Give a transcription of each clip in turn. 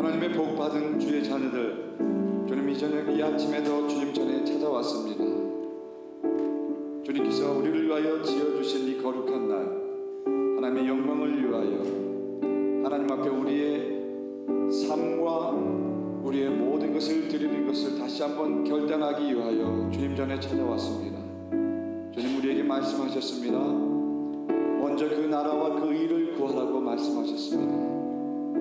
하나님의 복받은 주의 자녀들, 주님 이 저녁 이 아침에도 주님 전에 찾아왔습니다. 주님께서 우리를 위하여 지어주신 이 거룩한 날, 하나님의 영광을 위하여 하나님 앞에 우리의 삶과 우리의 모든 것을 드리는 것을 다시 한번 결단하기 위하여 주님 전에 찾아왔습니다. 주님 우리에게 말씀하셨습니다. 먼저 그 나라와 그 일을 구하라고 말씀하셨습니다.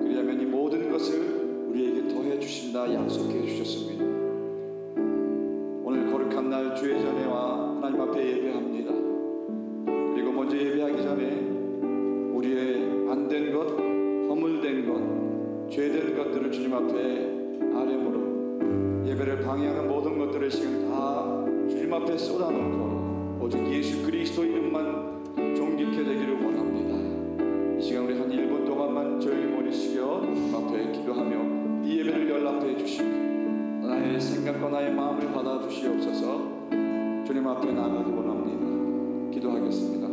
그리하면 이 모든 것을 우리에게 더해 주신다 약속해 주셨습니다. 오늘 거룩한 날 주의 전에와 하나님 앞에 예배합니다. 그리고 먼저 예배하기 전에 우리의 안 된 것, 허물된 것, 죄된 것들을 주님 앞에 아뢰므로 예배를 방해하는 모든 것들을 지금 다 주님 앞에 쏟아놓고 오직 예수 그리스도 이름만 존귀케 되기를 원합니다. 이 시간 우리 한 1분 동안만 조용히 머리 숙여 주님 앞에 기도하며 이 예배를 연락해 주시고 나의 생각과 나의 마음을 받아 주시옵소서. 주님 앞에 나가기 원합니다. 기도하겠습니다.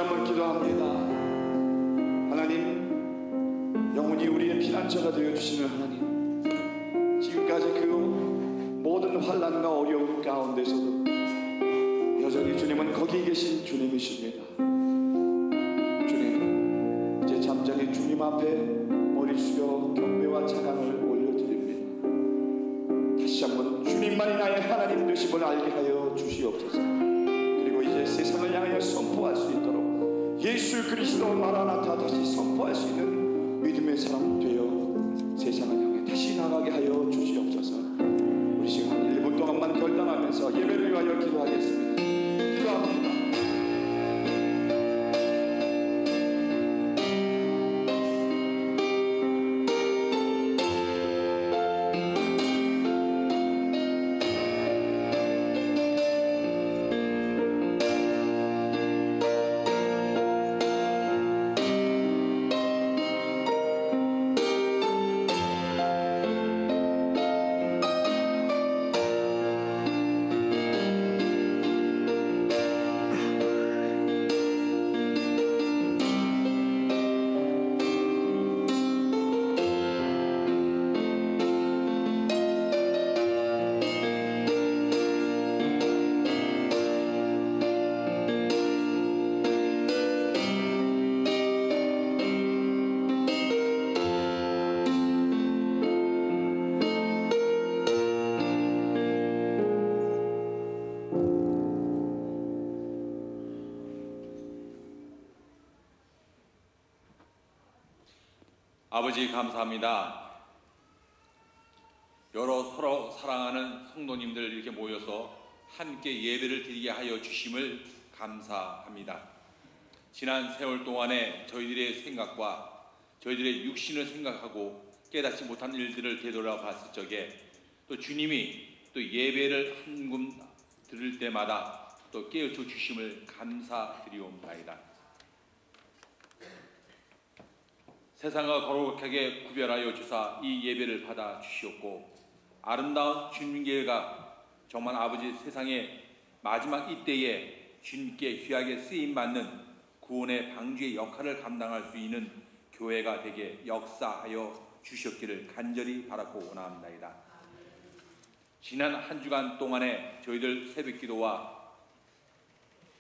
한번 기도합니다. 하나님, 영원히 우리의 피난처가 되어주시는 하나님, 지금까지 그 모든 환난과 어려움 가운데서도 여전히 주님은 거기 계신 주님이십니다. 주님, 이제 잠잠히 주님 앞에 머리 숙여 경배와 찬양을 올려드립니다. 다시 한번 주님만이 나의 하나님 되심을 알게 하여 주시옵소서. 그리고 이제 세상을 향하여 선포할 수 있도록 예수 그리스도 마라나타 다시 선포할 수 있는 믿음의 사람 되어 세상을 향해 다시 나가게 하여 주시옵소서. 우리 시간 1분 동안만 결단하면서 예배를 위하여 기도하겠습니다. 기도합니다. 아버지 감사합니다. 여러 서로 사랑하는 성도님들 이렇게 모여서 함께 예배를 드리게 하여 주심을 감사합니다. 지난 세월 동안에 저희들의 생각과 저희들의 육신을 생각하고 깨닫지 못한 일들을 되돌아봤을 적에 또 주님이 또 예배를 한금 들을 때마다 또 깨우쳐 주심을 감사드리옵나이다. 세상과 거룩하게 구별하여 주사 이 예배를 받아 주시옵고 아름다운 주님께가 정말 아버지 세상의 마지막 이때에 주님께 귀하게 쓰임받는 구원의 방주의 역할을 감당할 수 있는 교회가 되게 역사하여 주셨기를 간절히 바라고 원합니다. 지난 한 주간 동안에 저희들 새벽기도와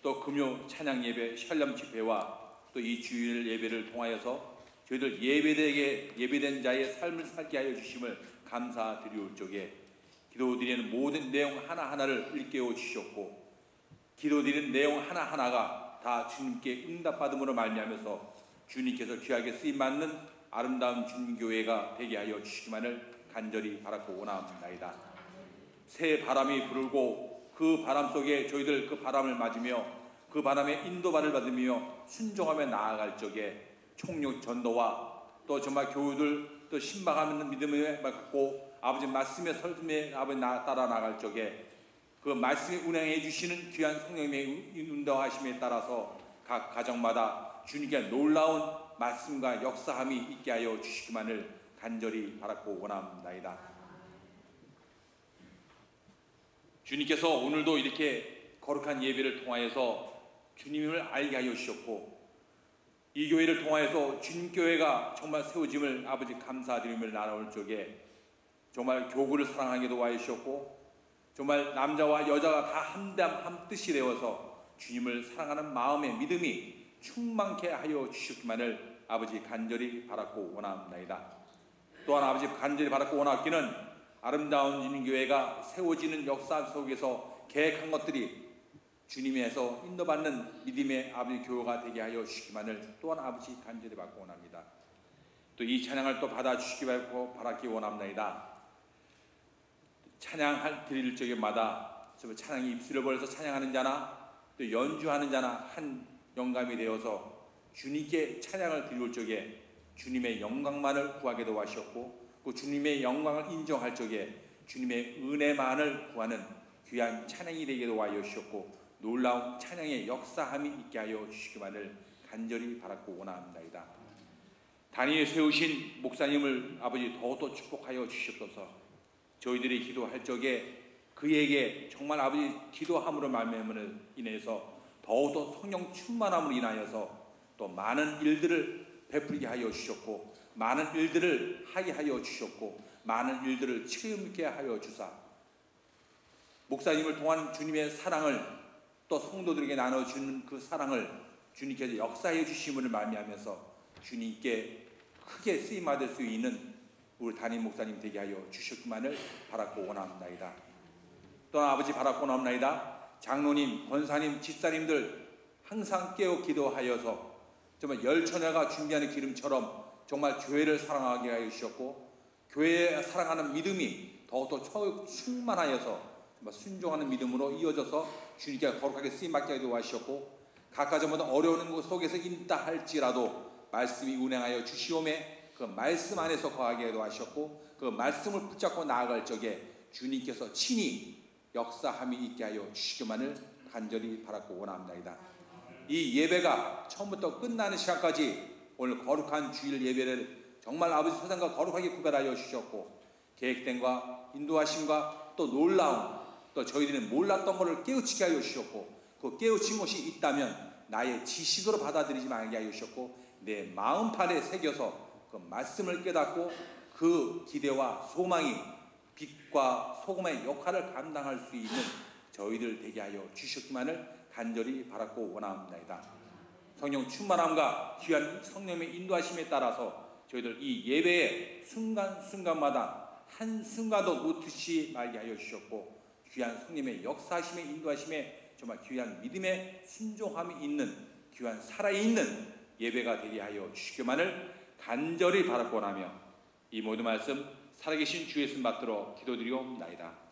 또 금요 찬양 예배, 샬롬 집회와 또 이 주일 예배를 통하여서 저희들 예배된 자의 삶을 살게 하여 주심을 감사드리올 적에 기도드리는 모든 내용 하나하나를 일깨워 주셨고 기도드리는 내용 하나하나가 다 주님께 응답받음으로 말미암아서 주님께서 귀하게 쓰임받는 아름다운 주님교회가 되게 하여 주시기만을 간절히 바라고 원합니다. 새 바람이 불고 그 바람 속에 저희들 그 바람을 맞으며 그 바람의 인도발을 받으며 순종하며 나아갈 적에 총력 전도와 또 정말 교우들 또 신방하는 믿음을 갖고 아버지 말씀의 설명에 아버지 따라 나갈 적에 그 말씀이 운행해 주시는 귀한 성령님의 운동하심에 따라서 각 가정마다 주님께 놀라운 말씀과 역사함이 있게 하여 주시기만을 간절히 바라고 원합니다. 주님께서 오늘도 이렇게 거룩한 예배를 통하여서 주님을 알게 하여 주셨고 이 교회를 통하여서 주님교회가 정말 세워짐을 아버지 감사드림을 나눠올 적에 정말 교구를 사랑하기도 하여 주셨고 정말 남자와 여자가 다 한 뜻이 되어서 주님을 사랑하는 마음의 믿음이 충만케 하여 주셨기만을 아버지 간절히 바라고 원합니다. 또한 아버지 간절히 바라고 원하기는 아름다운 주님교회가 세워지는 역사 속에서 계획한 것들이 주님에서 인도받는 믿음의 아버지 교회가 되게 하여 주시기만을 또한 아버지 간절히 받고 원합니다. 또 이 찬양을 또 받아주시기 바라기 원합니다. 찬양할 드릴 적에마다 찬양이 입술을 벌려서 찬양하는 자나 또 연주하는 자나 한 영감이 되어서 주님께 찬양을 드릴 적에 주님의 영광만을 구하기도 하셨고 그 주님의 영광을 인정할 적에 주님의 은혜만을 구하는 귀한 찬양이 되기도 하여 주셨고 놀라운 찬양의 역사함이 있게 하여 주시기만을 간절히 바라고 원합니다. 단위에 세우신 목사님을 아버지 더욱더 축복하여 주시옵소서. 저희들이 기도할 적에 그에게 정말 아버지 기도함으로 말미암음으로 인해서 더욱더 성령 충만함으로 인하여서 또 많은 일들을 베풀게 하여 주셨고 많은 일들을 하게 하여 주셨고 많은 일들을 체험하게 하여 주사 목사님을 통한 주님의 사랑을 또 성도들에게 나눠주는 그 사랑을 주님께서 역사해 주심을 말미암아서 주님께 크게 쓰임받을 수 있는 우리 담임 목사님 되게 하여 주셨기만을 바라고 원합나이다. 또한 아버지 바라고 원합나이다. 장로님, 권사님, 집사님들 항상 깨어 기도하여서 정말 열처녀가 준비하는 기름처럼 정말 교회를 사랑하게 하여 주셨고 교회에 사랑하는 믿음이 더욱더 충만하여서 정말 순종하는 믿음으로 이어져서 주님께 거룩하게 쓰임받게 하여 하셨고 각각 저마다 어려운 것 속에서 있다 할지라도 말씀이 운행하여 주시오매 그 말씀 안에서 거하게 하여 하셨고 그 말씀을 붙잡고 나아갈 적에 주님께서 친히 역사함이 있게 하여 주시기만을 간절히 바라고 원합니다. 이 예배가 처음부터 끝나는 시간까지 오늘 거룩한 주일 예배를 정말 아버지 세상과 거룩하게 구별하여 주셨고 계획된과 인도하심과 또 놀라운 또 저희들이 몰랐던 것을 깨우치게 하여 주셨고 그 깨우친 것이 있다면 나의 지식으로 받아들이지 말게 하여 주셨고 내 마음판에 새겨서 그 말씀을 깨닫고 그 기대와 소망이 빛과 소금의 역할을 감당할 수 있는 저희들 되게 하여 주셨기만을 간절히 바라고 원합니다. 성령 충만함과 귀한 성령의 인도하심에 따라서 저희들 이 예배의 순간순간마다 한순간도 놓치지 말게 하여 주셨고 귀한 성령의 역사하심에 인도하심에 정말 귀한 믿음의 순종함이 있는 귀한 살아있는 예배가 되게 하여 주시기만을 간절히 바라고 원하며 이 모든 말씀 살아계신 주의 말씀 받들어 기도드리옵나이다.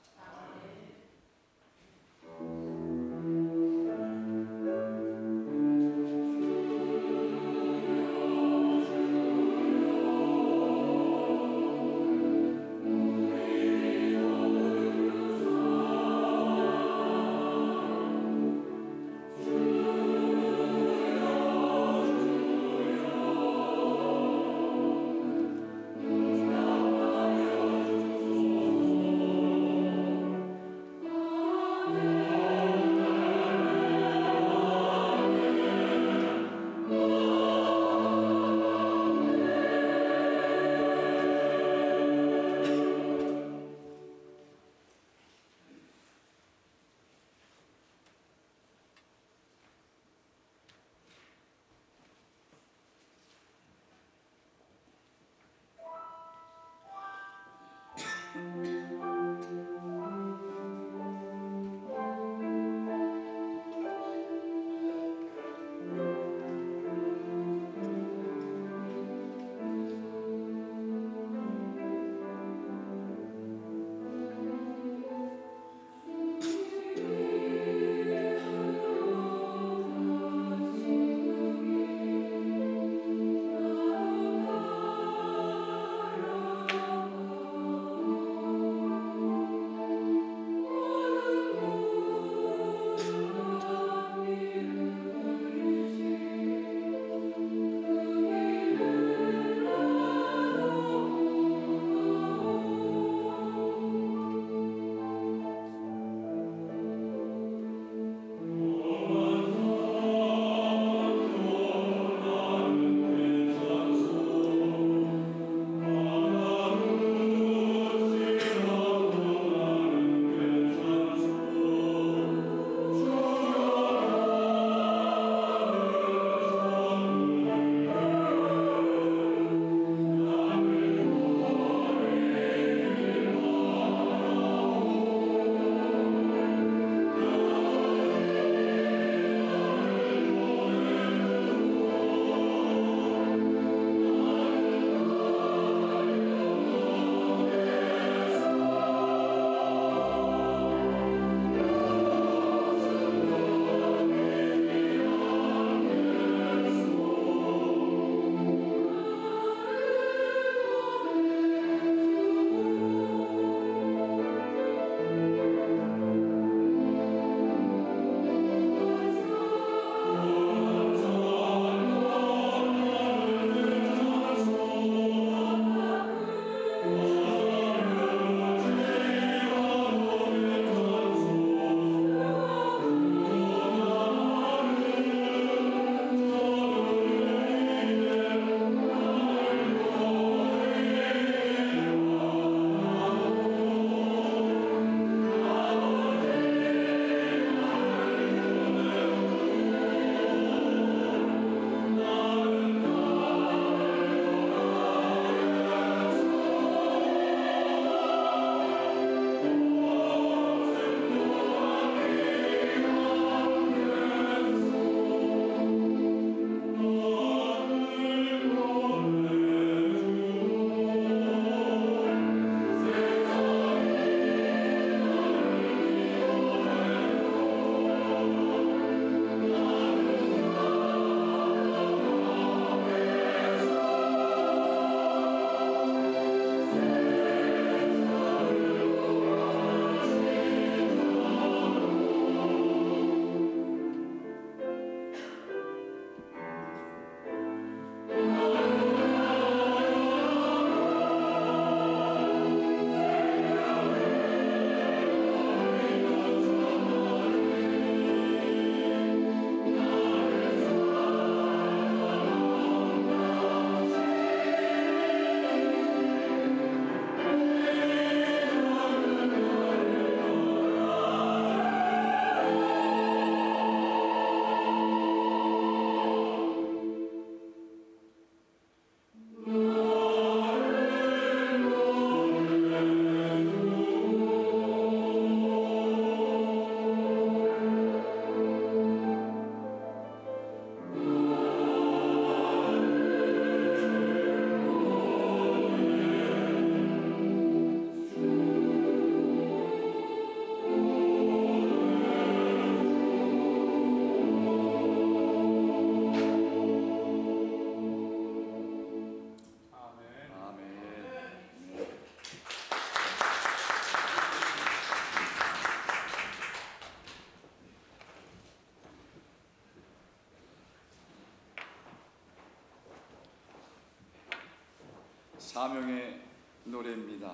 사명의 노래입니다.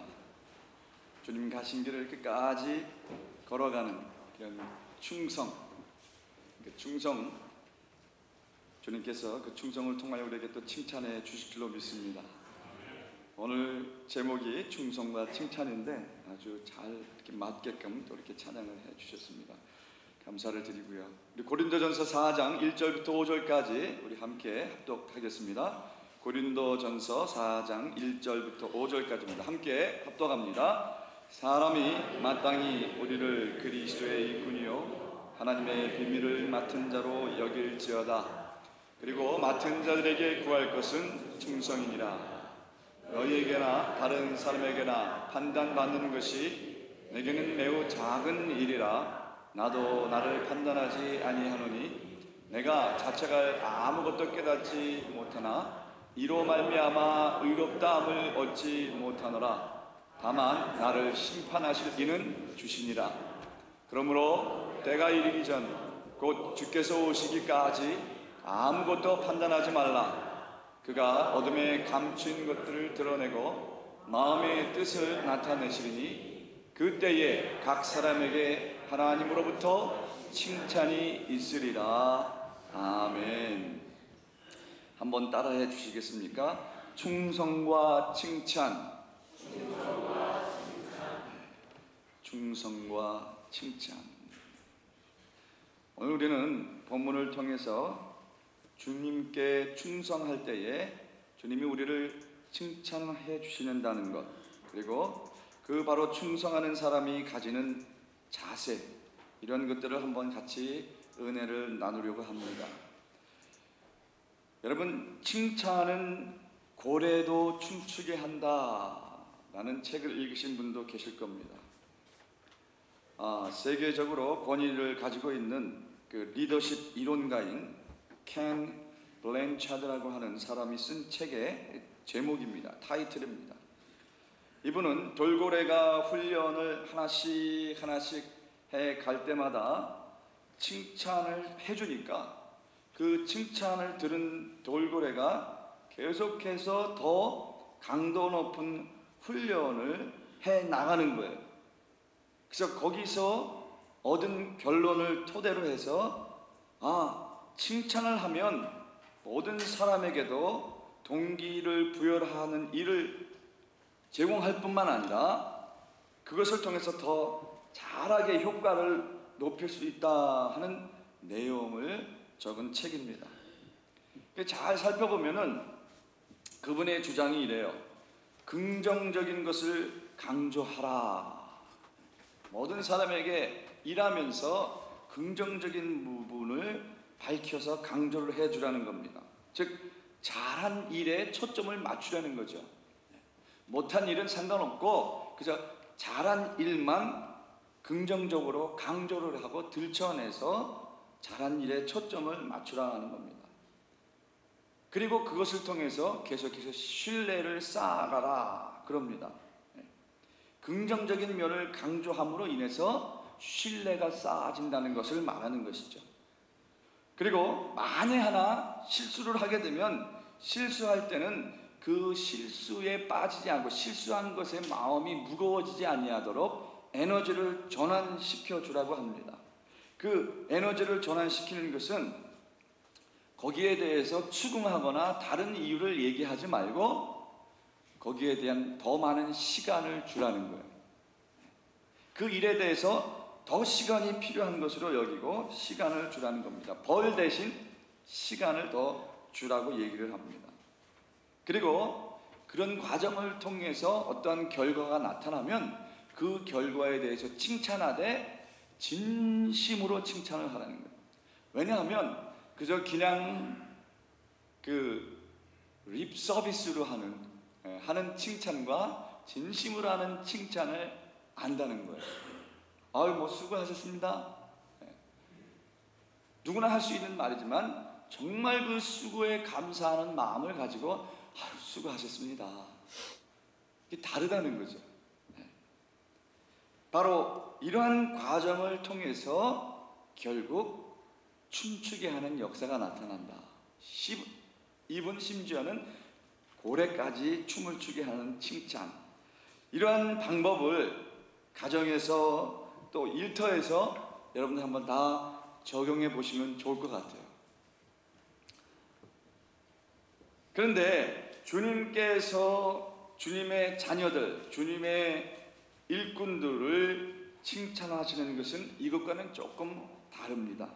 주님 가신 길을 끝까지 걸어가는 그런 충성, 그 충성, 주님께서 그 충성을 통하여 우리에게 또 칭찬해 주실 줄로 믿습니다. 오늘 제목이 충성과 칭찬인데 아주 잘 이렇게 맞게끔 또 이렇게 찬양을 해 주셨습니다. 감사를 드리고요. 우리 고린도전서 4장 1절부터 5절까지 우리 함께 합독하겠습니다. 고린도전서 4장 1절부터 5절까지입니다. 함께 합독합니다. 사람이 마땅히 우리를 그리스도의 일꾼이요 하나님의 비밀을 맡은 자로 여길지어다. 그리고 맡은 자들에게 구할 것은 충성이니라. 너희에게나 다른 사람에게나 판단받는 것이 내게는 매우 작은 일이라. 나도 나를 판단하지 아니하노니 내가 자체가 아무것도 깨닫지 못하나 이로 말미암아 의롭다함을 얻지 못하노라. 다만 나를 심판하실 이는 주시니라. 그러므로 때가 이르기 전 곧 주께서 오시기까지 아무것도 판단하지 말라. 그가 어둠에 감춘 것들을 드러내고 마음의 뜻을 나타내시리니 그때에 각 사람에게 하나님으로부터 칭찬이 있으리라. 아멘. 한번 따라해 주시겠습니까? 충성과 칭찬. 충성과 칭찬. 오늘 우리는 본문을 통해서 주님께 충성할 때에 주님이 우리를 칭찬해 주시는다는 것, 그리고 그 바로 충성하는 사람이 가지는 자세, 이런 것들을 한번 같이 은혜를 나누려고 합니다. 여러분, 칭찬은 고래도 춤추게 한다 라는 책을 읽으신 분도 계실 겁니다. 세계적으로 권위를 가지고 있는 그 리더십 이론가인 켄 블랜차드라고 하는 사람이 쓴 책의 제목입니다. 타이틀입니다. 이분은 돌고래가 훈련을 하나씩 해 갈 때마다 칭찬을 해주니까 그 칭찬을 들은 돌고래가 계속해서 더 강도 높은 훈련을 해 나가는 거예요. 그래서 거기서 얻은 결론을 토대로 해서 칭찬을 하면 모든 사람에게도 동기를 부여하는 일을 제공할 뿐만 아니라 그것을 통해서 더 잘하게 효과를 높일 수 있다 하는 내용을 적은 책입니다. 잘 살펴보면은 그분의 주장이 이래요. 긍정적인 것을 강조하라. 모든 사람에게 일하면서 긍정적인 부분을 밝혀서 강조를 해주라는 겁니다. 즉 잘한 일에 초점을 맞추라는 거죠. 못한 일은 상관없고 그저 잘한 일만 긍정적으로 강조를 하고 들춰내서 잘한 일에 초점을 맞추라는 겁니다. 그리고 그것을 통해서 계속해서 신뢰를 쌓아가라 그럽니다. 긍정적인 면을 강조함으로 인해서 신뢰가 쌓아진다는 것을 말하는 것이죠. 그리고 만에 하나 실수를 하게 되면 실수할 때는 그 실수에 빠지지 않고 실수한 것에 마음이 무거워지지 아니하도록 에너지를 전환시켜 주라고 합니다. 그 에너지를 전환시키는 것은 거기에 대해서 추궁하거나 다른 이유를 얘기하지 말고 거기에 대한 더 많은 시간을 주라는 거예요. 그 일에 대해서 더 시간이 필요한 것으로 여기고 시간을 주라는 겁니다. 벌 대신 시간을 더 주라고 얘기를 합니다. 그리고 그런 과정을 통해서 어떤 결과가 나타나면 그 결과에 대해서 칭찬하되 진심으로 칭찬을 하라는 거예요. 왜냐하면 그저 그냥 립 서비스로 하는 칭찬과 진심으로 하는 칭찬을 안다는 거예요. 수고하셨습니다. 누구나 할 수 있는 말이지만 정말 그 수고에 감사하는 마음을 가지고 수고하셨습니다. 이게 다르다는 거죠. 바로 이러한 과정을 통해서 결국 춤추게 하는 역사가 나타난다. 이분 심지어는 고래까지 춤을 추게 하는 칭찬, 이러한 방법을 가정에서 또 일터에서 여러분들 한번 다 적용해 보시면 좋을 것 같아요. 그런데 주님께서 주님의 자녀들, 주님의 일꾼들을 칭찬하시는 것은 이것과는 조금 다릅니다.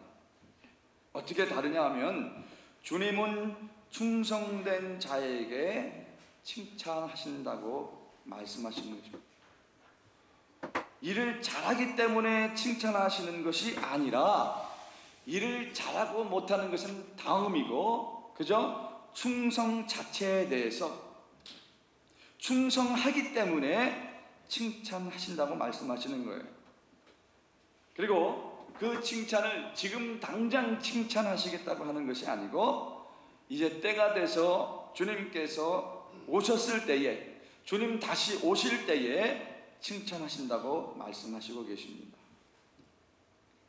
어떻게 다르냐 하면 주님은 충성된 자에게 칭찬하신다고 말씀하시는 것입니다. 일을 잘하기 때문에 칭찬하시는 것이 아니라 일을 잘하고 못하는 것은 다음이고, 그죠? 충성 자체에 대해서 충성하기 때문에 칭찬하신다고 말씀하시는 거예요. 그리고 그 칭찬을 지금 당장 칭찬하시겠다고 하는 것이 아니고 이제 때가 돼서 주님께서 오셨을 때에, 주님 다시 오실 때에 칭찬하신다고 말씀하시고 계십니다.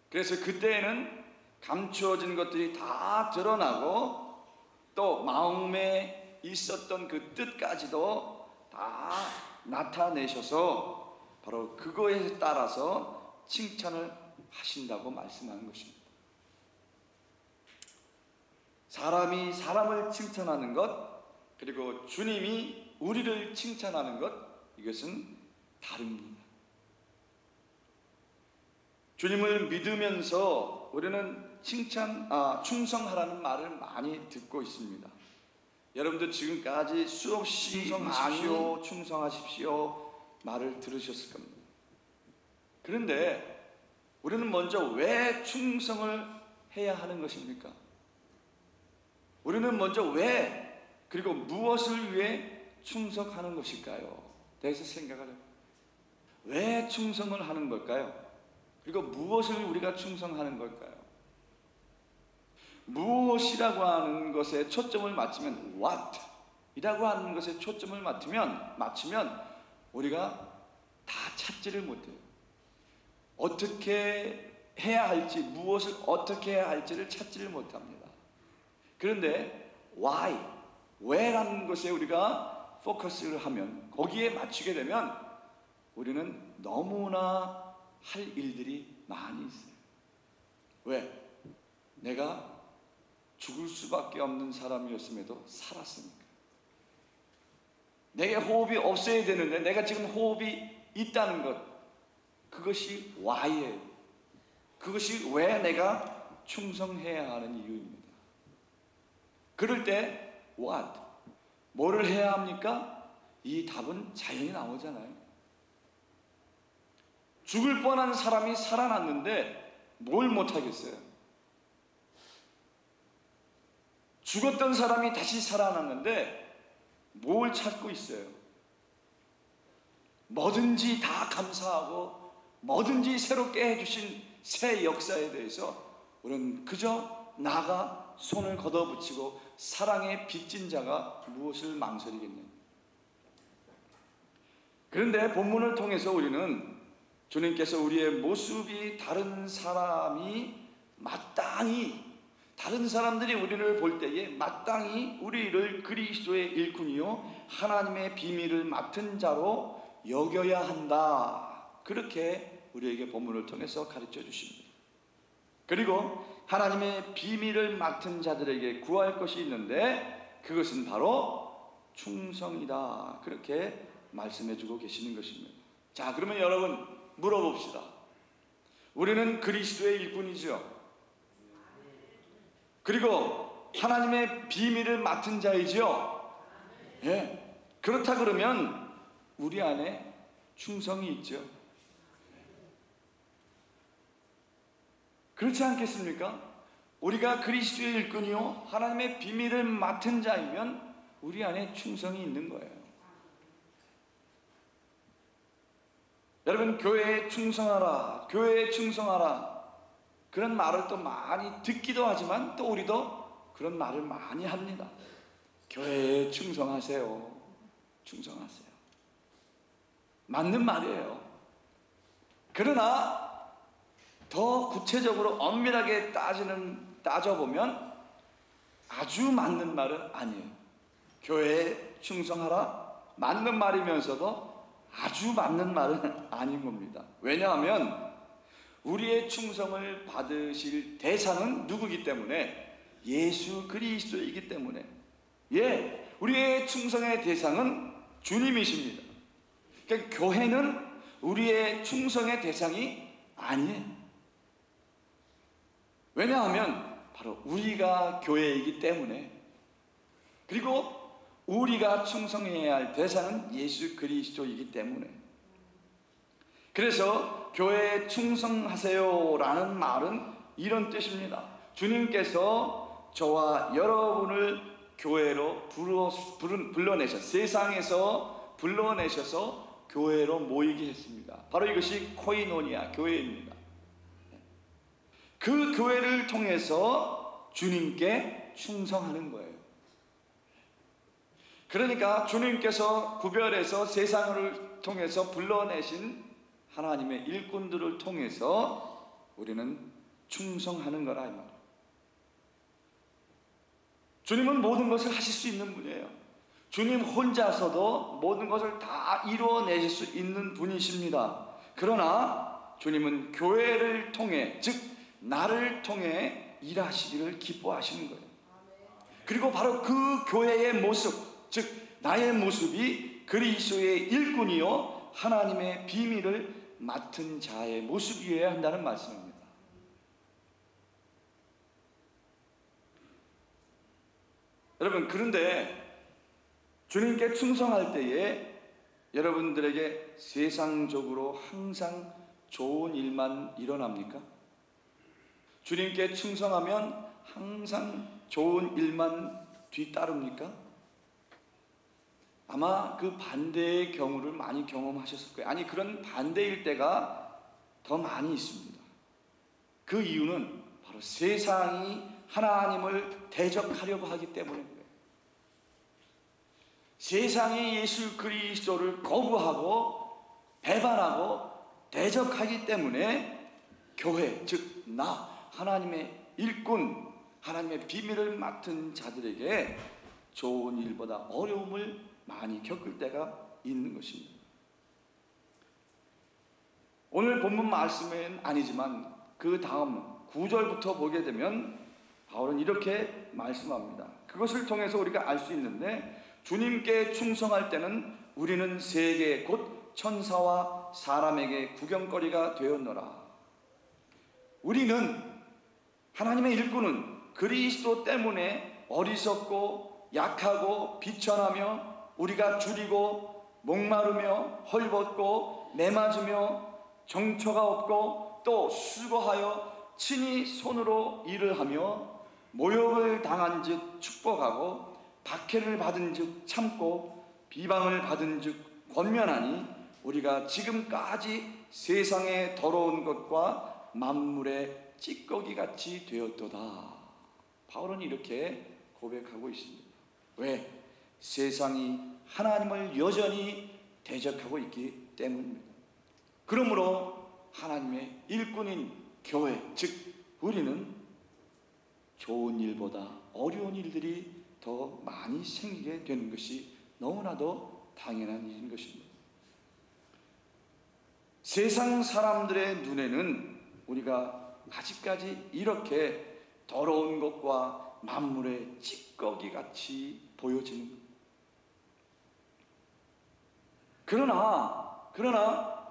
그래서 그때에는 감추어진 것들이 다 드러나고 또 마음에 있었던 그 뜻까지도 다 나타내셔서 바로 그거에 따라서 칭찬을 하신다고 말씀하는 것입니다. 사람이 사람을 칭찬하는 것, 그리고 주님이 우리를 칭찬하는 것, 이것은 다릅니다. 주님을 믿으면서 우리는 충성하라는 말을 많이 듣고 있습니다. 여러분도 지금까지 수없이 충성하십시오 말을 들으셨을 겁니다. 그런데 우리는 먼저 왜 충성을 해야 하는 것입니까? 우리는 먼저 왜, 그리고 무엇을 위해 충성하는 것일까요? 대해서 생각을 해요. 왜 충성을 하는 걸까요? 그리고 무엇을 우리가 충성하는 걸까요? 무엇이라고 하는 것에 초점을 맞추면, what 이라고 하는 것에 초점을 맞추면 우리가 다 찾지를 못해요. 어떻게 해야 할지, 무엇을 어떻게 해야 할지를 찾지를 못합니다. 그런데 why, 왜라는 것에 우리가 포커스를 하면, 거기에 맞추게 되면 우리는 너무나 할 일들이 많이 있어요. 왜? 내가 죽을 수밖에 없는 사람이었음에도 살았으니까. 내게 호흡이 없어야 되는데 내가 지금 호흡이 있다는 것, 그것이 why예요. 그것이 왜 내가 충성해야 하는 이유입니다. 그럴 때 what, 뭐를 해야 합니까? 이 답은 자연히 나오잖아요. 죽을 뻔한 사람이 살아났는데 뭘 못하겠어요? 죽었던 사람이 다시 살아났는데 뭘 찾고 있어요? 뭐든지 다 감사하고 뭐든지 새롭게 해주신 새 역사에 대해서 우리는 그저 나가 손을 걷어붙이고 사랑에 빚진 자가 무엇을 망설이겠느냐. 그런데 본문을 통해서 우리는 주님께서 우리의 모습이 다른 사람이 마땅히, 다른 사람들이 우리를 볼 때에 마땅히 우리를 그리스도의 일꾼이요 하나님의 비밀을 맡은 자로 여겨야 한다, 그렇게 우리에게 본문을 통해서 가르쳐 주십니다. 그리고 하나님의 비밀을 맡은 자들에게 구할 것이 있는데 그것은 바로 충성이다, 그렇게 말씀해 주고 계시는 것입니다. 자, 그러면 여러분 물어봅시다. 우리는 그리스도의 일꾼이죠. 그리고 하나님의 비밀을 맡은 자이죠. 예. 그렇다 그러면 우리 안에 충성이 있죠. 그렇지 않겠습니까? 우리가 그리스도의 일꾼이요 하나님의 비밀을 맡은 자이면 우리 안에 충성이 있는 거예요. 여러분, 교회에 충성하라, 교회에 충성하라, 그런 말을 또 많이 듣기도 하지만 또 우리도 그런 말을 많이 합니다. 교회에 충성하세요. 충성하세요. 맞는 말이에요. 그러나 더 구체적으로 엄밀하게 따져보면 아주 맞는 말은 아니에요. 교회에 충성하라? 맞는 말이면서도 아주 맞는 말은 아닌 겁니다. 왜냐하면 우리의 충성을 받으실 대상은 누구이기 때문에? 예수 그리스도이기 때문에. 우리의 충성의 대상은 주님이십니다. 그러니까 교회는 우리의 충성의 대상이 아니에요. 왜냐하면 바로 우리가 교회이기 때문에. 그리고 우리가 충성해야 할 대상은 예수 그리스도이기 때문에. 그래서 교회에 충성하세요 라는 말은 이런 뜻입니다. 주님께서 저와 여러분을 교회로 불러내셔서, 세상에서 불러내셔서 교회로 모이게 했습니다. 바로 이것이 코이노니아 교회입니다. 그 교회를 통해서 주님께 충성하는 거예요. 그러니까 주님께서 구별해서 세상을 통해서 불러내신 하나님의 일꾼들을 통해서 우리는 충성하는 거라 이 말이에요. 주님은 모든 것을 하실 수 있는 분이에요. 주님 혼자서도 모든 것을 다 이루어내실 수 있는 분이십니다. 그러나 주님은 교회를 통해, 즉 나를 통해 일하시기를 기뻐하시는 거예요. 그리고 바로 그 교회의 모습, 즉 나의 모습이 그리스도의 일꾼이요 하나님의 비밀을 맡은 자의 모습이어야 한다는 말씀입니다. 여러분, 그런데 주님께 충성할 때에 여러분들에게 세상적으로 항상 좋은 일만 일어납니까? 주님께 충성하면 항상 좋은 일만 뒤따릅니까? 아마 그 반대의 경우를 많이 경험하셨을 거예요. 아니, 그런 반대일 때가 더 많이 있습니다. 그 이유는 바로 세상이 하나님을 대적하려고 하기 때문입니다. 세상이 예수 그리스도를 거부하고 배반하고 대적하기 때문에 교회, 즉 나, 하나님의 일꾼, 하나님의 비밀을 맡은 자들에게 좋은 일보다 어려움을 많이 겪을 때가 있는 것입니다. 오늘 본문 말씀은 아니지만 그 다음 9절부터 보게 되면 바울은 이렇게 말씀합니다. 그것을 통해서 우리가 알 수 있는데, 주님께 충성할 때는 우리는 세계 곧 천사와 사람에게 구경거리가 되었노라. 우리는, 하나님의 일꾼은 그리스도 때문에 어리석고 약하고 비천하며 우리가 줄이고 목마르며 헐벗고 매맞으며 정처가 없고 또 수고하여 친히 손으로 일을 하며 모욕을 당한 즉 축복하고 박해를 받은 즉 참고 비방을 받은 즉 권면하니 우리가 지금까지 세상의 더러운 것과 만물의 찌꺼기같이 되었도다. 바울은 이렇게 고백하고 있습니다. 왜? 세상이 하나님을 여전히 대적하고 있기 때문입니다. 그러므로 하나님의 일꾼인 교회, 즉 우리는 좋은 일보다 어려운 일들이 더 많이 생기게 되는 것이 너무나도 당연한 일인 것입니다. 세상 사람들의 눈에는 우리가 아직까지 이렇게 더러운 것과 만물의 찌꺼기같이 보여지는 것. 그러나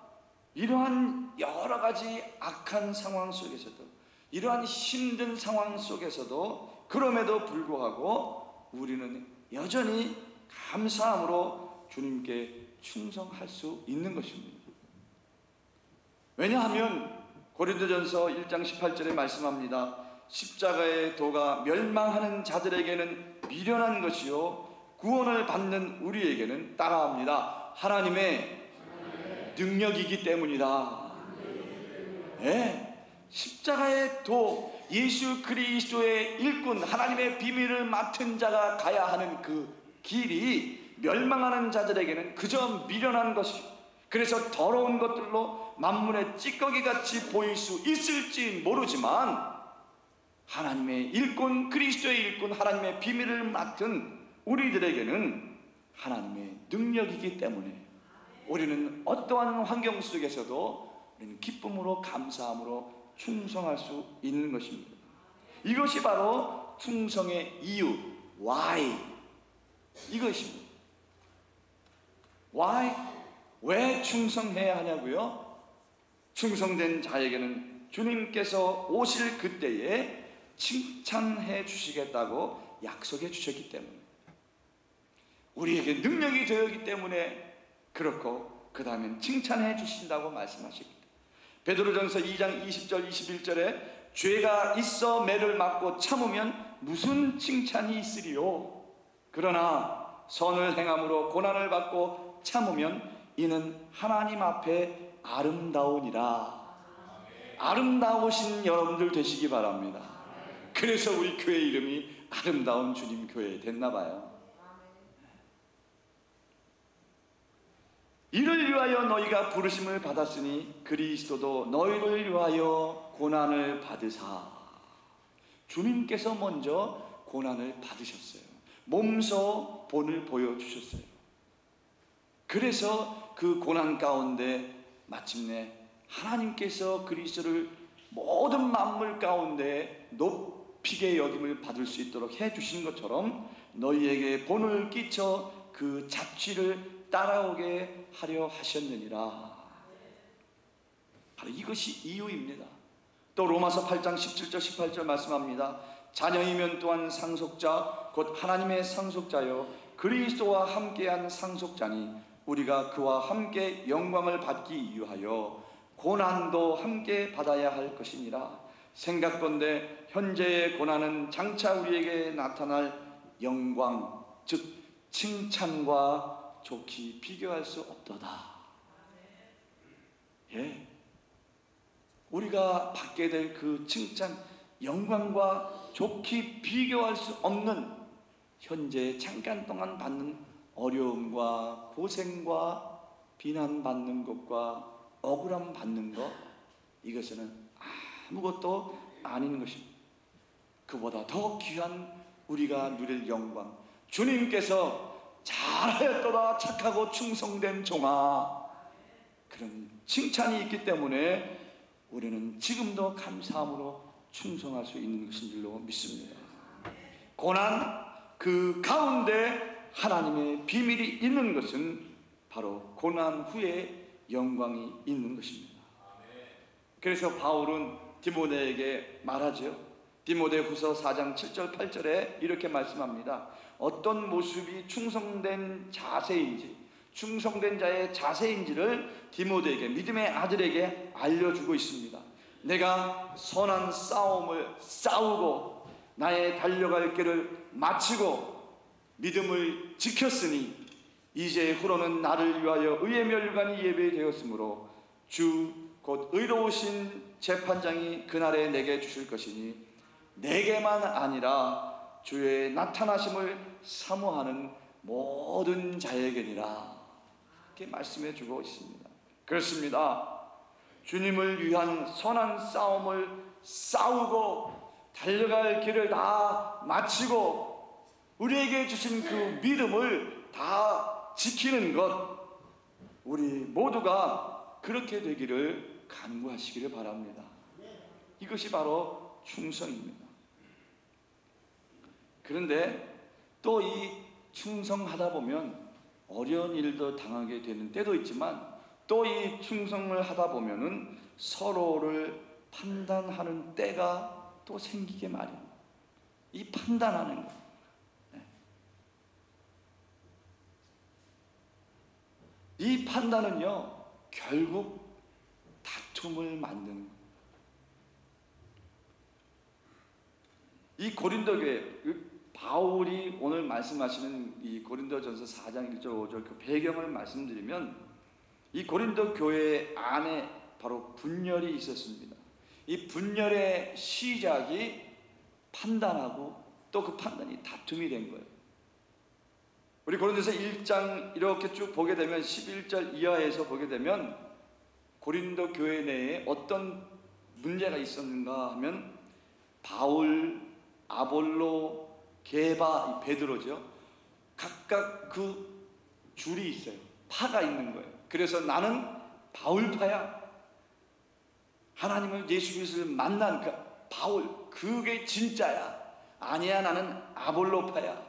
이러한 여러 가지 악한 상황 속에서도, 이러한 힘든 상황 속에서도 그럼에도 불구하고 우리는 여전히 감사함으로 주님께 충성할 수 있는 것입니다. 왜냐하면 고린도전서 1장 18절에 말씀합니다. 십자가의 도가 멸망하는 자들에게는 미련한 것이요 구원을 받는 우리에게는 따라합니다. 하나님의 능력이기 때문이다. 십자가의 도, 예수 그리스도의 일꾼, 하나님의 비밀을 맡은 자가 가야 하는 그 길이 멸망하는 자들에게는 그저 미련한 것이, 그래서 더러운 것들로 만물의 찌꺼기같이 보일 수 있을지 모르지만 하나님의 일꾼, 그리스도의 일꾼, 하나님의 비밀을 맡은 우리들에게는 하나님의 능력이기 때문에 우리는 어떠한 환경 속에서도 우리는 기쁨으로 감사함으로 충성할 수 있는 것입니다. 이것이 바로 충성의 이유, why, 이것입니다. why? 왜 충성해야 하냐고요? 충성된 자에게는 주님께서 오실 그때에 칭찬해 주시겠다고 약속해 주셨기 때문에, 우리에게 능력이 되었기 때문에 그렇고, 그 다음엔 칭찬해 주신다고 말씀하십니다. 베드로전서 2장 20절 21절에 죄가 있어 매를 맞고 참으면 무슨 칭찬이 있으리요? 그러나 선을 행함으로 고난을 받고 참으면 이는 하나님 앞에 아름다우니라. 아름다우신 여러분들 되시기 바랍니다. 그래서 우리 교회 이름이 아름다운 주님 교회 됐나 봐요. 이를 위하여 너희가 부르심을 받았으니 그리스도도 너희를 위하여 고난을 받으사. 주님께서 먼저 고난을 받으셨어요. 몸소 본을 보여주셨어요. 그래서 그 고난 가운데 마침내 하나님께서 그리스도를 모든 만물 가운데 높이게 여김을 받을 수 있도록 해주신 것처럼 너희에게 본을 끼쳐 그 자취를 따라오게 하려 하셨느니라. 바로 이것이 이유입니다. 또 로마서 8장 17절 18절 말씀합니다. 자녀이면 또한 상속자 곧 하나님의 상속자요 그리스도와 함께한 상속자니 우리가 그와 함께 영광을 받기 위하여 고난도 함께 받아야 할 것이니라. 생각건대 현재의 고난은 장차 우리에게 나타날 영광 즉 칭찬과 좋게 비교할 수 없도다. 예, 우리가 받게 될 그 칭찬 영광과 좋게 비교할 수 없는 현재 잠깐 동안 받는 어려움과 고생과 비난받는 것과 억울함 받는 것, 이것은 아무것도 아닌 것입니다. 그보다 더 귀한 우리가 누릴 영광, 주님께서 잘하였도다 착하고 충성된 종아, 그런 칭찬이 있기 때문에 우리는 지금도 감사함으로 충성할 수 있는 것인 줄로 믿습니다. 고난 그 가운데 하나님의 비밀이 있는 것은 바로 고난 후에 영광이 있는 것입니다. 그래서 바울은 디모데에게 말하죠. 디모데후서 4장 7절 8절에 이렇게 말씀합니다. 어떤 모습이 충성된 자세인지, 충성된 자의 자세인지를 디모데에게, 믿음의 아들에게 알려주고 있습니다. 내가 선한 싸움을 싸우고 나의 달려갈 길을 마치고 믿음을 지켰으니 이제 후로는 나를 위하여 의의 멸관이 예배되었으므로 주 곧 의로우신 재판장이 그날에 내게 주실 것이니 내게만 아니라 주의 나타나심을 사모하는 모든 자에게니라. 이렇게 말씀해 주고 있습니다. 그렇습니다. 주님을 위한 선한 싸움을 싸우고 달려갈 길을 다 마치고 우리에게 주신 그 믿음을 다 지키는 것, 우리 모두가 그렇게 되기를 간구하시기를 바랍니다. 이것이 바로 충성입니다. 그런데 또 이 충성하다 보면 어려운 일도 당하게 되는 때도 있지만 또 이 충성을 하다 보면은 서로를 판단하는 때가 또 생기게 마련입니다. 이 판단하는 것, 이 판단은요 결국 다툼을 만드는 거예요. 이 고린도 교회, 바울이 오늘 말씀하시는 이 고린도전서 4장 1절 5절 그 배경을 말씀드리면, 이 고린도 교회 안에 바로 분열이 있었습니다. 이 분열의 시작이 판단하고 또 그 판단이 다툼이 된 거예요. 우리 고린도서 1장 이렇게 쭉 보게 되면 11절 이하에서 보게 되면 고린도 교회 내에 어떤 문제가 있었는가 하면 바울, 아볼로, 게바, 베드로죠. 각각 그 줄이 있어요. 파가 있는 거예요. 그래서 나는 바울파야. 하나님을, 예수 그리스도를 만난 그 바울, 그게 진짜야. 아니야, 나는 아볼로파야.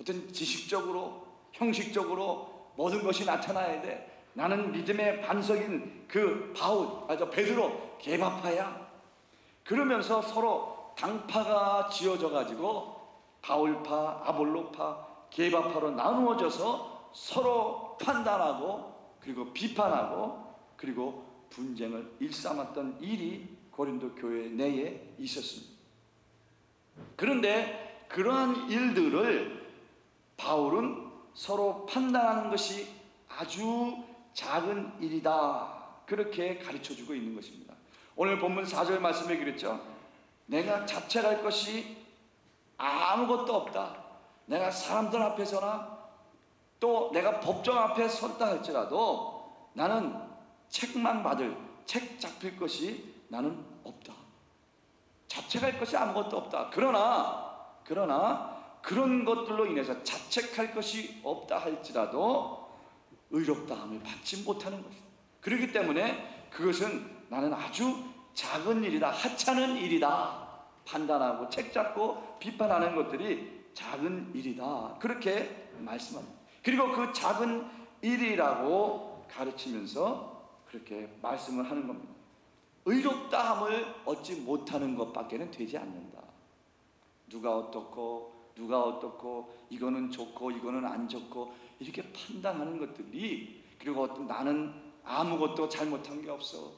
어떤 지식적으로, 형식적으로 모든 것이 나타나야 돼. 나는 믿음의 반석인 그 바울, 베드로, 게바파야. 그러면서 서로 당파가 지어져 가지고 바울파, 아볼로파, 게바파로 나누어져서 서로 판단하고 그리고 비판하고 그리고 분쟁을 일삼았던 일이 고린도 교회 내에 있었습니다. 그런데 그러한 일들을 바울은 서로 판단하는 것이 아주 작은 일이다, 그렇게 가르쳐주고 있는 것입니다. 오늘 본문 4절 말씀에 그랬죠. 내가 자책할 것이 아무것도 없다. 내가 사람들 앞에서나 또 내가 법정 앞에 섰다 할지라도 나는 책만 받을, 책 잡힐 것이 나는 없다. 자책할 것이 아무것도 없다. 그러나 그런 것들로 인해서 자책할 것이 없다 할지라도 의롭다함을 받지 못하는 것이다. 그렇기 때문에 그것은 나는 아주 작은 일이다, 하찮은 일이다. 판단하고 책 잡고 비판하는 것들이 작은 일이다, 그렇게 말씀합니다. 그리고 그 작은 일이라고 가르치면서 그렇게 말씀을 하는 겁니다. 의롭다함을 얻지 못하는 것밖에는 되지 않는다. 누가 어떻고 이거는 좋고 이거는 안 좋고 이렇게 판단하는 것들이, 그리고 나는 아무것도 잘못한 게 없어,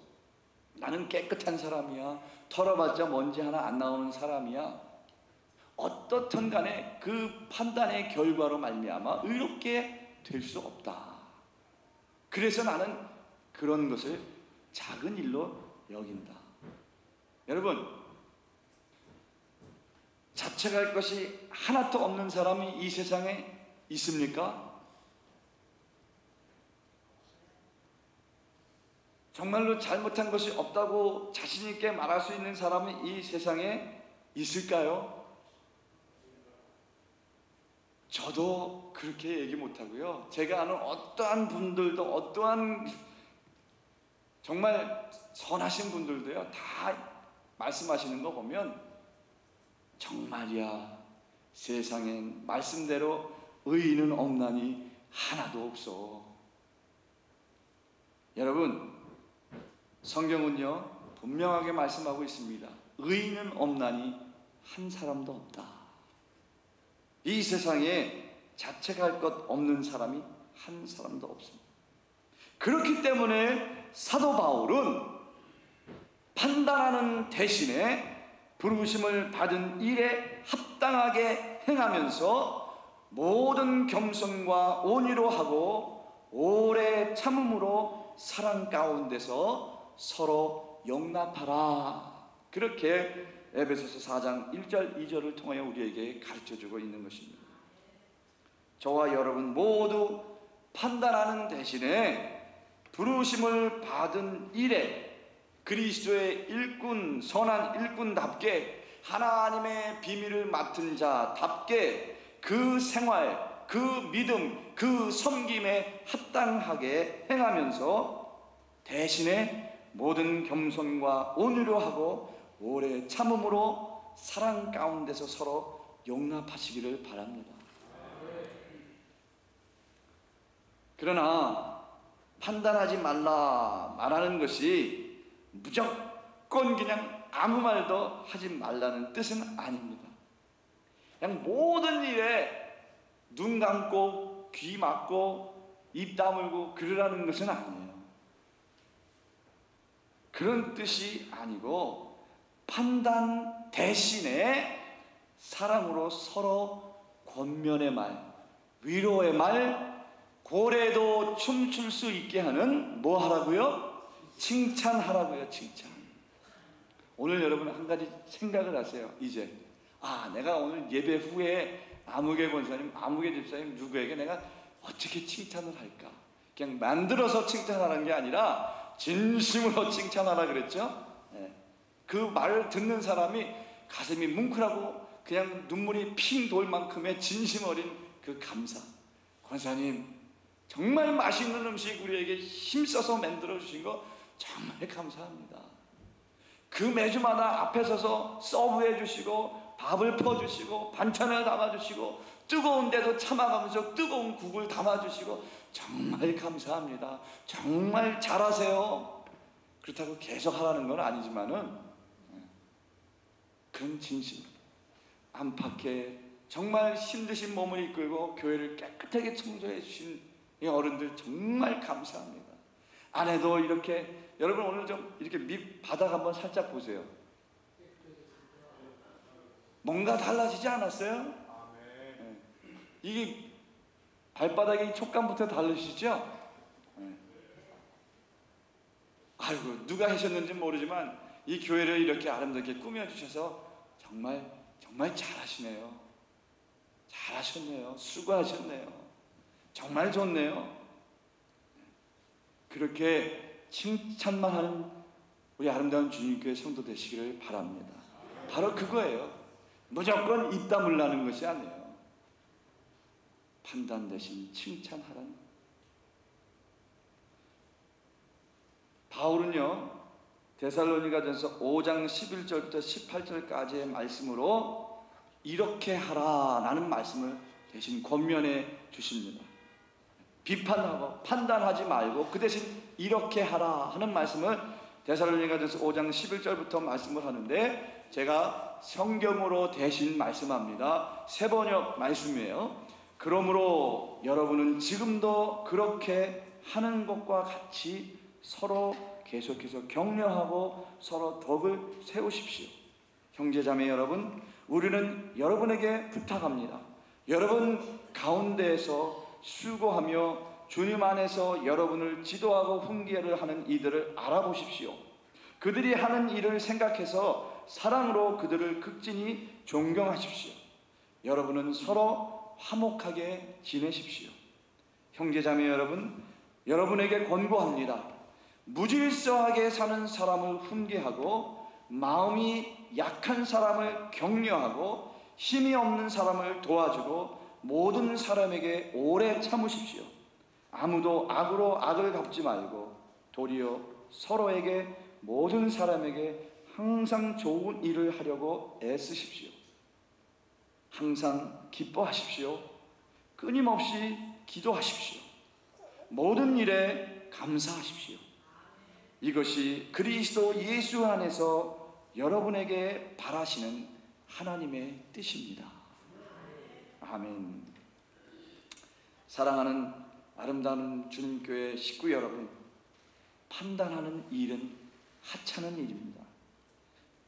나는 깨끗한 사람이야, 털어봤자 먼지 하나 안 나오는 사람이야, 어떻든 간에 그 판단의 결과로 말미암아 의롭게 될 수 없다. 그래서 나는 그런 것을 작은 일로 여긴다. 여러분, 자책할 것이 하나도 없는 사람이 이 세상에 있습니까? 정말로 잘못한 것이 없다고 자신 있게 말할 수 있는 사람이 이 세상에 있을까요? 저도 그렇게 얘기 못하고요. 제가 아는 어떠한 분들도, 어떠한 정말 선하신 분들도요, 다 말씀하시는 거 보면 정말이야, 세상엔 말씀대로 의인은 없나니 하나도 없어. 여러분, 성경은요 분명하게 말씀하고 있습니다. 의인은 없나니 한 사람도 없다. 이 세상에 자책할 것 없는 사람이 한 사람도 없습니다. 그렇기 때문에 사도 바울은 판단하는 대신에 부르심을 받은 일에 합당하게 행하면서 모든 겸손과 온유로 하고 오래 참음으로 사랑 가운데서 서로 용납하라, 그렇게 에베소서 4장 1절 2절을 통하여 우리에게 가르쳐주고 있는 것입니다. 저와 여러분 모두 판단하는 대신에 부르심을 받은 일에 그리스도의 일꾼, 선한 일꾼답게 하나님의 비밀을 맡은 자답게 그 생활, 그 믿음, 그 섬김에 합당하게 행하면서 대신에 모든 겸손과 온유로 하고 오래 참음으로 사랑 가운데서 서로 용납하시기를 바랍니다. 그러나 판단하지 말라 말하는 것이 무조건 그냥 아무 말도 하지 말라는 뜻은 아닙니다. 그냥 모든 일에 눈 감고 귀 막고 입 다물고 그러라는 것은 아니에요. 그런 뜻이 아니고 판단 대신에 사랑으로 서로 권면의 말, 위로의 말, 고래도 춤출 수 있게 하는 뭐 하라고요? 칭찬하라고요. 칭찬. 오늘 여러분 한 가지 생각을 하세요. 이제 내가 오늘 예배 후에 아무개 권사님, 아무개 집사님 누구에게 내가 어떻게 칭찬을 할까? 그냥 만들어서 칭찬하는 게 아니라 진심으로 칭찬하라 그랬죠? 그 말을 듣는 사람이 가슴이 뭉클하고 그냥 눈물이 핑 돌 만큼의 진심 어린 그 감사. 권사님 정말 맛있는 음식 우리에게 힘써서 만들어 주신 거 정말 감사합니다. 그 매주마다 앞에 서서 서브해 주시고 밥을 퍼주시고 반찬을 담아주시고 뜨거운데도 참아가면서 뜨거운 국을 담아주시고 정말 감사합니다. 정말 잘하세요. 그렇다고 계속 하라는 건 아니지만은 그런 진심, 안팎에 정말 힘드신 몸을 이끌고 교회를 깨끗하게 청소해 주신 이 어른들 정말 감사합니다. 아내도 이렇게, 여러분 오늘 좀 이렇게 밑 바닥 한번 살짝 보세요. 뭔가 달라지지 않았어요? 네. 이게 발바닥의 촉감부터 다르시죠? 네. 아이고, 누가 하셨는지 모르지만 이 교회를 이렇게 아름답게 꾸며주셔서 정말 잘하시네요. 잘하셨네요. 수고하셨네요. 정말 좋네요. 그렇게 칭찬만 하는 우리 아름다운 주님교회 성도 되시기를 바랍니다. 바로 그거예요. 무조건 입 다물라는 것이 아니에요. 판단 대신 칭찬하라는. 바울은요, 데살로니가전서 5장 11절부터 18절까지의 말씀으로 이렇게 하라라는 말씀을 대신 권면해 주십니다. 비판하고 판단하지 말고 그 대신 이렇게 하라 하는 말씀을 데살로니가전서 5장 11절부터 말씀을 하는데, 제가 성경으로 대신 말씀합니다. 세번역 말씀이에요. 그러므로 여러분은 지금도 그렇게 하는 것과 같이 서로 계속해서 격려하고 서로 덕을 세우십시오. 형제자매 여러분, 우리는 여러분에게 부탁합니다. 여러분 가운데에서 수고하며 주님 안에서 여러분을 지도하고 훈계를 하는 이들을 알아보십시오. 그들이 하는 일을 생각해서 사랑으로 그들을 극진히 존경하십시오. 여러분은 서로 화목하게 지내십시오. 형제자매 여러분, 여러분에게 권고합니다. 무질서하게 사는 사람을 훈계하고 마음이 약한 사람을 격려하고 힘이 없는 사람을 도와주고 모든 사람에게 오래 참으십시오. 아무도 악으로 악을 갚지 말고 도리어 서로에게 모든 사람에게 항상 좋은 일을 하려고 애쓰십시오. 항상 기뻐하십시오. 끊임없이 기도하십시오. 모든 일에 감사하십시오. 이것이 그리스도 예수 안에서 여러분에게 바라시는 하나님의 뜻입니다. 아멘. 사랑하는 아름다운 주님교회 식구 여러분, 판단하는 일은 하찮은 일입니다.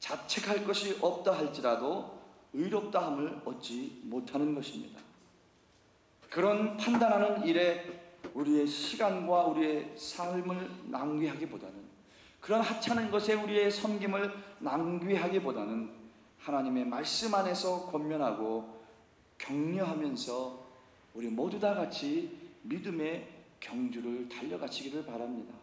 자책할 것이 없다 할지라도 의롭다함을 얻지 못하는 것입니다. 그런 판단하는 일에 우리의 시간과 우리의 삶을 낭비하기보다는, 그런 하찮은 것에 우리의 섬김을 낭비하기보다는 하나님의 말씀 안에서 권면하고 격려하면서 우리 모두 다 같이 믿음의 경주를 달려가시기를 바랍니다.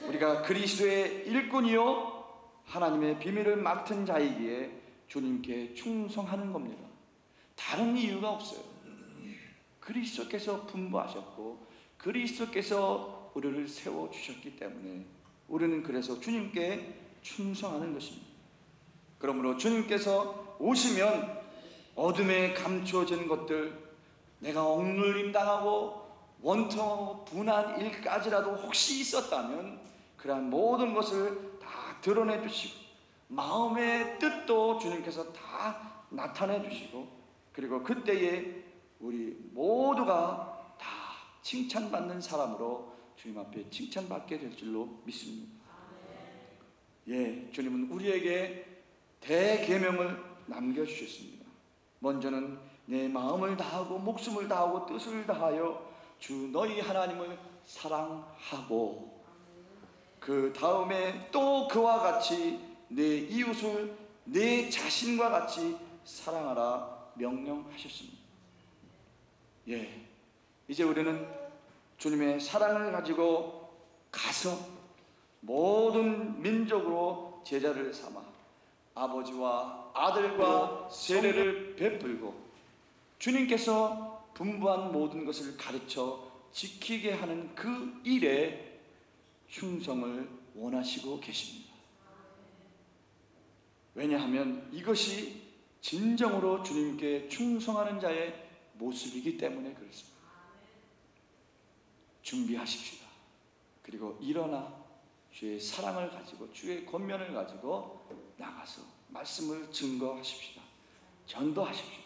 우리가 그리스도의 일꾼이요 하나님의 비밀을 맡은 자이기에 주님께 충성하는 겁니다. 다른 이유가 없어요. 그리스도께서 분부하셨고 그리스도께서 우리를 세워주셨기 때문에 우리는 그래서 주님께 충성하는 것입니다. 그러므로 주님께서 오시면 어둠에 감추어진 것들, 내가 억눌림 당하고 원통 분한 일까지라도 혹시 있었다면 그러한 모든 것을 다 드러내 주시고 마음의 뜻도 주님께서 다 나타내 주시고, 그리고 그때에 우리 모두가 다 칭찬받는 사람으로 주님 앞에 칭찬받게 될 줄로 믿습니다. 예, 주님은 우리에게 대계명을 남겨주셨습니다. 먼저는 내 마음을 다하고 목숨을 다하고 뜻을 다하여 주 너희 하나님을 사랑하고, 그 다음에 또 그와 같이 내 이웃을 내 자신과 같이 사랑하라 명령하셨습니다. 예, 이제 우리는 주님의 사랑을 가지고 가서 모든 민족으로 제자를 삼아 아버지와 아들과 세례를 베풀고, 주님께서 분부한 모든 것을 가르쳐 지키게 하는 그 일에 충성을 원하시고 계십니다. 왜냐하면 이것이 진정으로 주님께 충성하는 자의 모습이기 때문에 그렇습니다. 준비하십시다. 그리고 일어나 주의 사랑을 가지고 주의 권면을 가지고 나가서 말씀을 증거하십시다. 전도하십시다.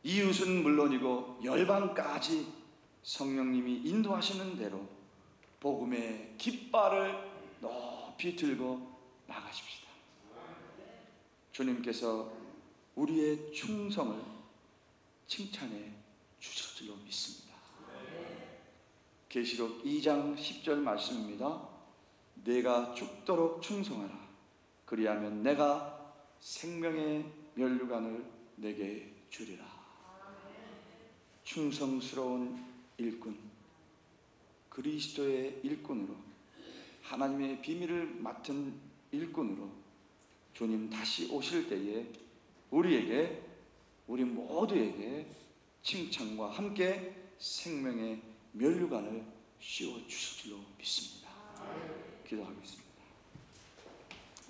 이웃은 물론이고 열방까지 성령님이 인도하시는 대로 복음의 깃발을 높이 들고 나가십시다. 주님께서 우리의 충성을 칭찬해 주실 줄로 믿습니다. 계시록 2장 10절 말씀입니다. 내가 죽도록 충성하라. 그리하면 내가 생명의 면류관을 내게 주리라. 충성스러운 일꾼, 그리스도의 일꾼으로, 하나님의 비밀을 맡은 일꾼으로 주님 다시 오실 때에 우리 모두에게 칭찬과 함께 생명의 면류관을 씌워 주실 줄로 믿습니다. 기도하겠습니다.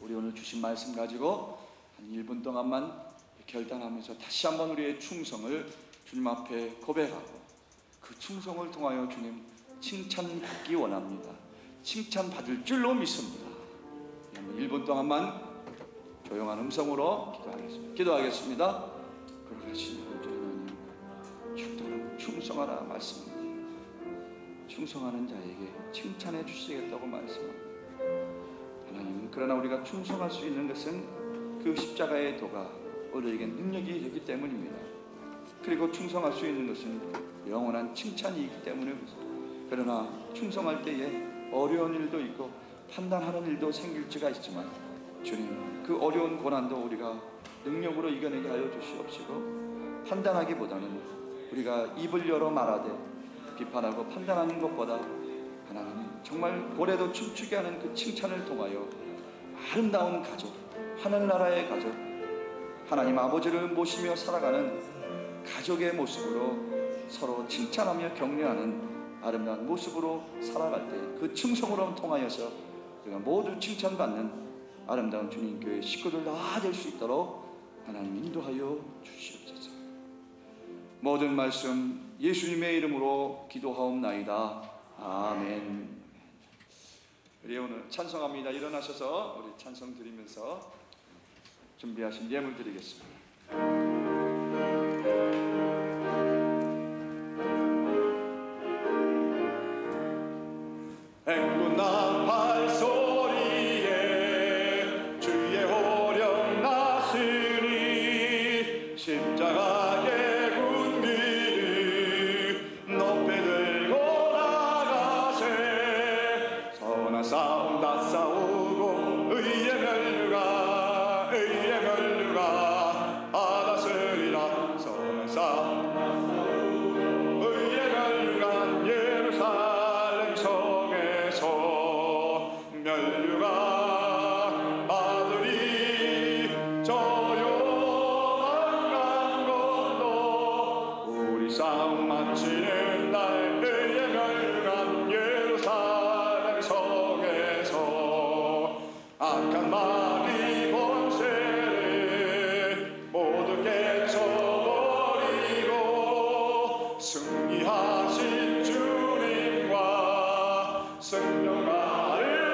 우리 오늘 주신 말씀 가지고 한 1분 동안만 결단하면서 다시 한번 우리의 충성을 주님 앞에 고백하고 그 충성을 통하여 주님 칭찬받기 원합니다. 칭찬받을 줄로 믿습니다. 1분 동안만 조용한 음성으로 기도하겠습니다. 거룩하신 하나님, 죽도록 충성하라 말씀합니다. 충성하는 자에게 칭찬해 주시겠다고 말씀합니다. 하나님, 그러나 우리가 충성할 수 있는 것은 그 십자가의 도가 우리에게 능력이 되기 때문입니다. 그리고 충성할 수 있는 것은 영원한 칭찬이기 때문에 그렇습니다. 그러나 충성할 때에 어려운 일도 있고 판단하는 일도 생길 수가 있지만 주님, 그 어려운 고난도 우리가 능력으로 이겨내게 하여 주시옵시고, 판단하기보다는 우리가 입을 열어 말하되 비판하고 판단하는 것보다 하나님 정말 고래도 춤추게 하는 그 칭찬을 통하여 아름다운 가족, 하늘나라의 가족, 하나님 아버지를 모시며 살아가는 가족의 모습으로 서로 칭찬하며 격려하는 아름다운 모습으로 살아갈 때 그 충성으로 통하여서 우리가 모두 칭찬받는 아름다운 주님 교회 식구들 다 될 수 있도록 하나님 인도하여 주시옵소서. 모든 말씀 예수님의 이름으로 기도하옵나이다. 아멘. 우리 오늘 찬송합니다. 일어나셔서 우리 찬송 드리면서 준비하신 예물 드리겠습니다. 행군나 발소리에 주의 호령 나으니 십자가의 군기를 높이 들고 나가세. 선한 싸움 다 싸우고 의의 면류가 받았으리라. 선한 싸움 다 싸우고 의의 면류가 예루살렘 성에서 면류가 받으리. 조용한 강건도 우리 싸움 마치는 날 의의 면류가 예루살렘 성에서 악한 마귀 권세를 모두 깨쳐버리고 승리하신 주님과 승려가를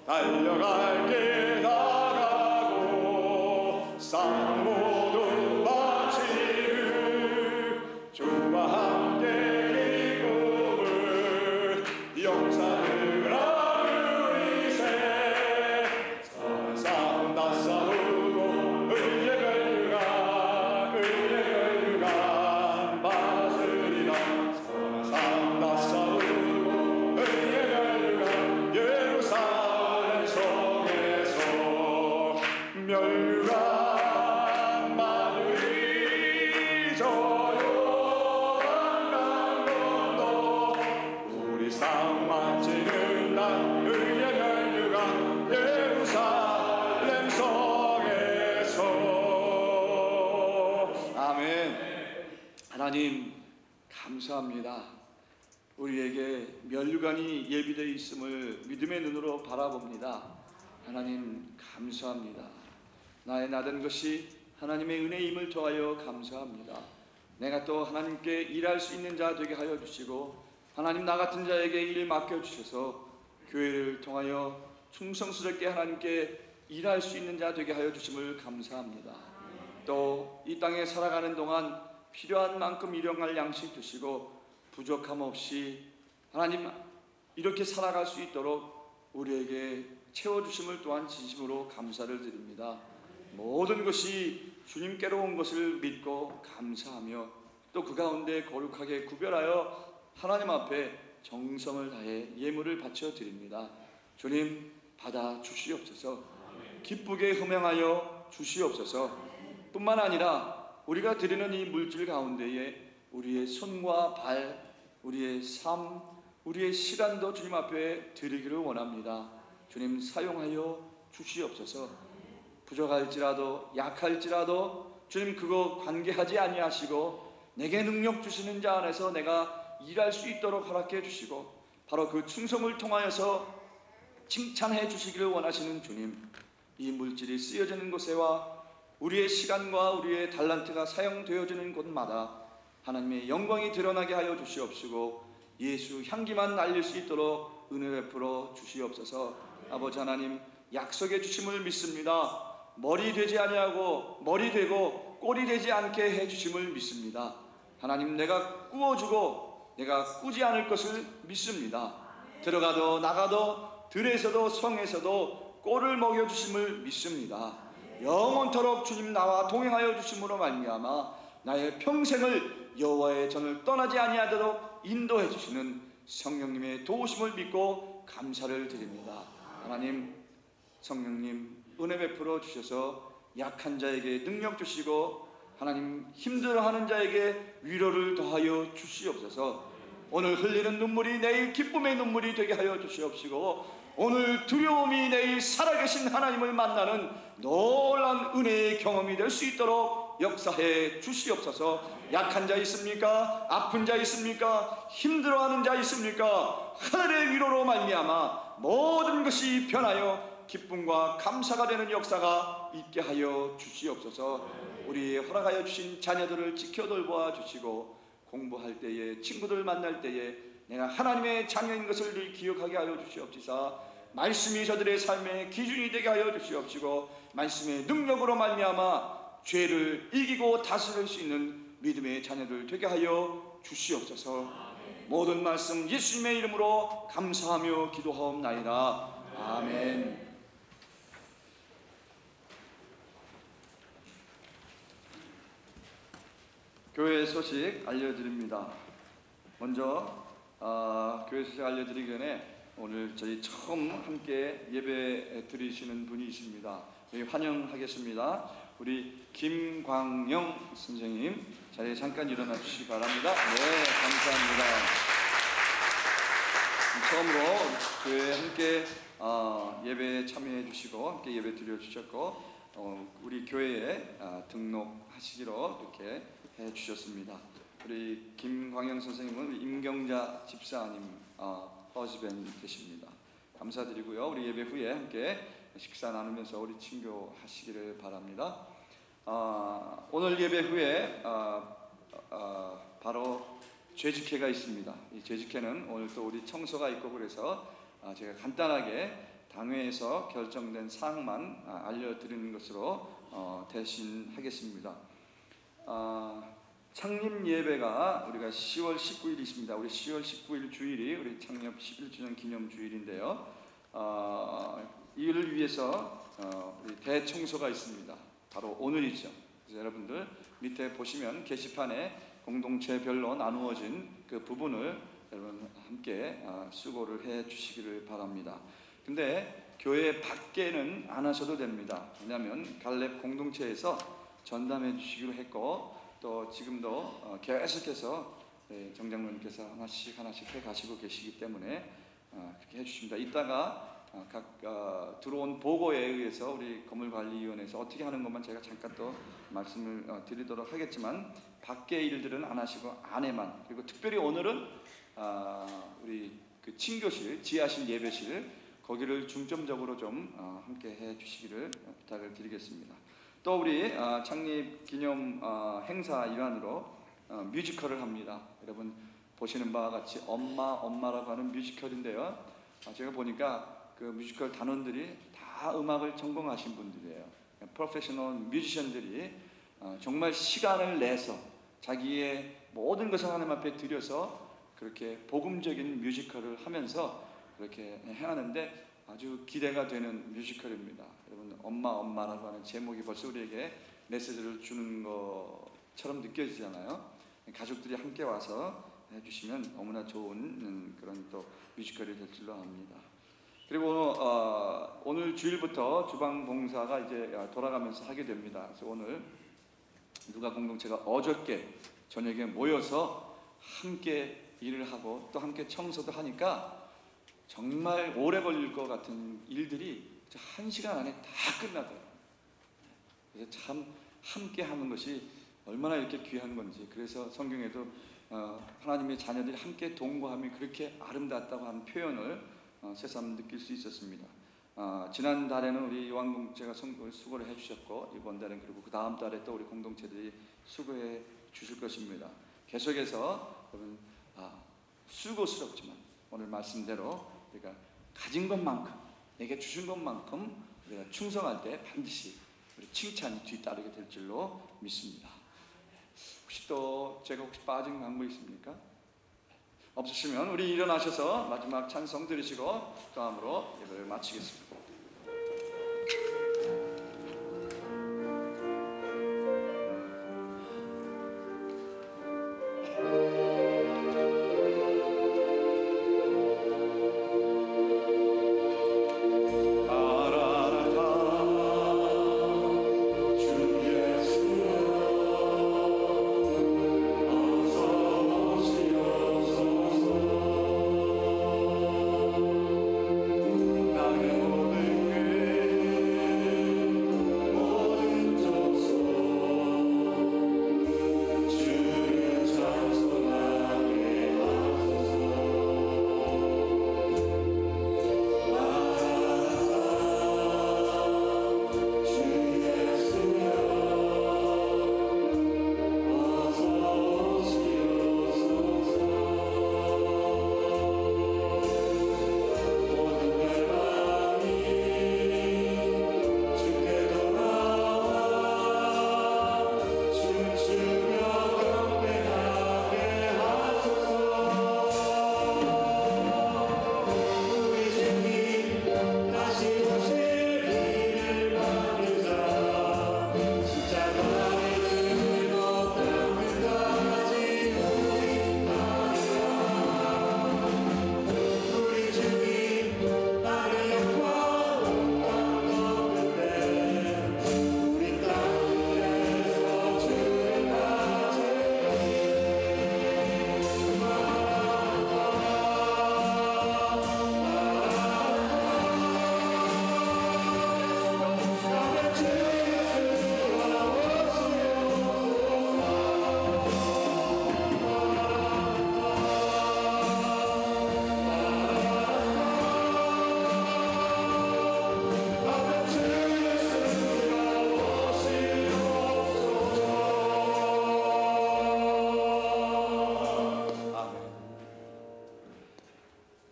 달려갈게 나가고 쌍 모두 바치를 주와 함께 기쁨을 용사들아 누리세. 선사 맞이는 날 의의 멸류관 예루살렘 성에서. 아멘. 하나님 감사합니다. 우리에게 멸류관이 예비되어 있음을 믿음의 눈으로 바라봅니다. 하나님 감사합니다. 나의 나된 것이 하나님의 은혜임을 더하여 감사합니다. 내가 또 하나님께 일할 수 있는 자 되게 하여 주시고, 하나님 나 같은 자에게 일 맡겨주셔서 교회를 통하여 충성스럽게 하나님께 일할 수 있는 자 되게 하여 주심을 감사합니다. 또 이 땅에 살아가는 동안 필요한 만큼 일용할 양식 주시고 부족함 없이 하나님 이렇게 살아갈 수 있도록 우리에게 채워주심을 또한 진심으로 감사를 드립니다. 모든 것이 주님께로 온 것을 믿고 감사하며 또 그 가운데 거룩하게 구별하여 하나님 앞에 정성을 다해 예물을 바쳐 드립니다. 주님 받아 주시옵소서. 기쁘게 흠양하여 주시옵소서. 뿐만 아니라 우리가 드리는 이 물질 가운데에 우리의 손과 발, 우리의 삶, 우리의 시간도 주님 앞에 드리기를 원합니다. 주님 사용하여 주시옵소서. 부족할지라도 약할지라도 주님 그거 관계하지 아니하시고 내게 능력 주시는 자 안에서 내가 일할 수 있도록 허락해 주시고 바로 그 충성을 통하여서 칭찬해 주시기를 원하시는 주님, 이 물질이 쓰여지는 곳에와 우리의 시간과 우리의 달란트가 사용되어지는 곳마다 하나님의 영광이 드러나게 하여 주시옵시고 예수 향기만 날릴 수 있도록 은혜 베풀어 주시옵소서. 아버지 하나님 약속해 주심을 믿습니다. 머리 되지 아니하고 머리 되고 꼴이 되지 않게 해 주심을 믿습니다. 하나님 내가 꾸어주고 내가 꾸지 않을 것을 믿습니다. 들어가도 나가도 들에서도 성에서도 꼴을 먹여주심을 믿습니다. 영원토록 주님 나와 동행하여 주심으로 말미암아 나의 평생을 여호와의 전을 떠나지 아니하도록 인도해 주시는 성령님의 도우심을 믿고 감사를 드립니다. 하나님 성령님 은혜 베풀어 주셔서 약한 자에게 능력 주시고 하나님 힘들어하는 자에게 위로를 더하여 주시옵소서. 오늘 흘리는 눈물이 내일 기쁨의 눈물이 되게 하여 주시옵시고 오늘 두려움이 내일 살아계신 하나님을 만나는 놀라운 은혜의 경험이 될 수 있도록 역사해 주시옵소서. 약한 자 있습니까? 아픈 자 있습니까? 힘들어하는 자 있습니까? 하늘의 위로로 말미암아 모든 것이 변하여 기쁨과 감사가 되는 역사가 있게 하여 주시옵소서. 우리 허락하여 주신 자녀들을 지켜 돌보아 주시고 공부할 때에 친구들 만날 때에 내가 하나님의 자녀인 것을 늘 기억하게 하여 주시옵시사. 말씀이 저들의 삶의 기준이 되게 하여 주시옵시고 말씀의 능력으로 말미암아 죄를 이기고 다스릴 수 있는 믿음의 자녀들 되게 하여 주시옵소서. 모든 말씀 예수님의 이름으로 감사하며 기도하옵나이다. 아멘. 교회 소식 알려드립니다. 먼저 교회 소식 알려드리기 전에 오늘 저희 처음 함께 예배 드리시는 분이십니다. 저희 환영하겠습니다. 우리 김광영 선생님 자리에 잠깐 일어나 주시기 바랍니다. 네, 감사합니다. 처음으로 교회에 함께 예배에 참여해 주시고 함께 예배 드려 주셨고 우리 교회에 등록하시기로 이렇게 해 주셨습니다. 우리 김광영 선생님은 임경자 집사님 허즈밴 되십니다. 감사드리고요. 우리 예배 후에 함께 식사 나누면서 우리 친교하시기를 바랍니다. 오늘 예배 후에 바로 죄직회가 있습니다. 이 죄직회는 오늘 또 우리 청소가 있고 그래서 제가 간단하게 당회에서 결정된 사항만 알려드리는 것으로 대신하겠습니다. 창립 예배가 우리가 10월 19일이 있습니다. 우리 10월 19일 주일이 우리 창립 11주년 기념 주일인데요. 이를 위해서 우리 대청소가 있습니다. 바로 오늘이죠. 그래서 여러분들 밑에 보시면 게시판에 공동체별로 나누어진 그 부분을 여러분 함께 수고를 해 주시기를 바랍니다. 근데 교회 밖에는 안 하셔도 됩니다. 왜냐하면 갈렙 공동체에서 전담해 주시기로 했고 또 지금도 계속해서 정장로님께서 하나씩 해 가시고 계시기 때문에 그렇게 해주십니다. 이따가 각 들어온 보고에 의해서 우리 건물관리위원회에서 어떻게 하는 것만 제가 잠깐 또 말씀을 드리도록 하겠지만, 밖의 일들은 안 하시고 안에만, 그리고 특별히 오늘은 우리 그 친교실, 지하실 예배실 거기를 중점적으로 좀 함께 해주시기를 부탁을 드리겠습니다. 또 우리 창립 기념 행사 일환으로 뮤지컬을 합니다. 여러분 보시는 바와 같이 엄마라고 하는 뮤지컬인데요. 제가 보니까 그 뮤지컬 단원들이 다 음악을 전공하신 분들이에요. 프로페셔널 뮤지션들이 정말 시간을 내서 자기의 모든 것을 하나님 앞에 드려서 그렇게 복음적인 뮤지컬을 하면서 그렇게 해하는데 아주 기대가 되는 뮤지컬입니다. 여러분 엄마라고 하는 제목이 벌써 우리에게 메시지를 주는 것처럼 느껴지잖아요. 가족들이 함께 와서 해주시면 너무나 좋은 그런 또 뮤지컬이 될 줄로 압니다. 그리고 오늘 주일부터 주방 봉사가 이제 돌아가면서 하게 됩니다. 그래서 오늘 누가 공동체가 어저께 저녁에 모여서 함께 일을 하고 또 함께 청소도 하니까 정말 오래 걸릴 것 같은 일들이 1시간 안에 다 끝나더라고요. 그래서 참 함께 하는 것이 얼마나 이렇게 귀한 건지, 그래서 성경에도 하나님의 자녀들이 함께 동거함이 그렇게 아름답다고 하는 표현을 새삼 느낄 수 있었습니다. 지난달에는 우리 요한공동체가 수고를 해주셨고, 이번 달엔 그리고 그 다음 달에 또 우리 공동체들이 수고해 주실 것입니다. 계속해서 여러분 수고스럽지만 오늘 말씀대로 우리가 가진 것만큼, 내게 주신 것만큼 우리가 충성할 때 반드시 우리 칭찬이 뒤따르게 될 줄로 믿습니다. 혹시 또 제가 빠진 강구 있습니까? 없으시면 우리 일어나셔서 마지막 찬송 드리시고 다음으로 예배를 마치겠습니다.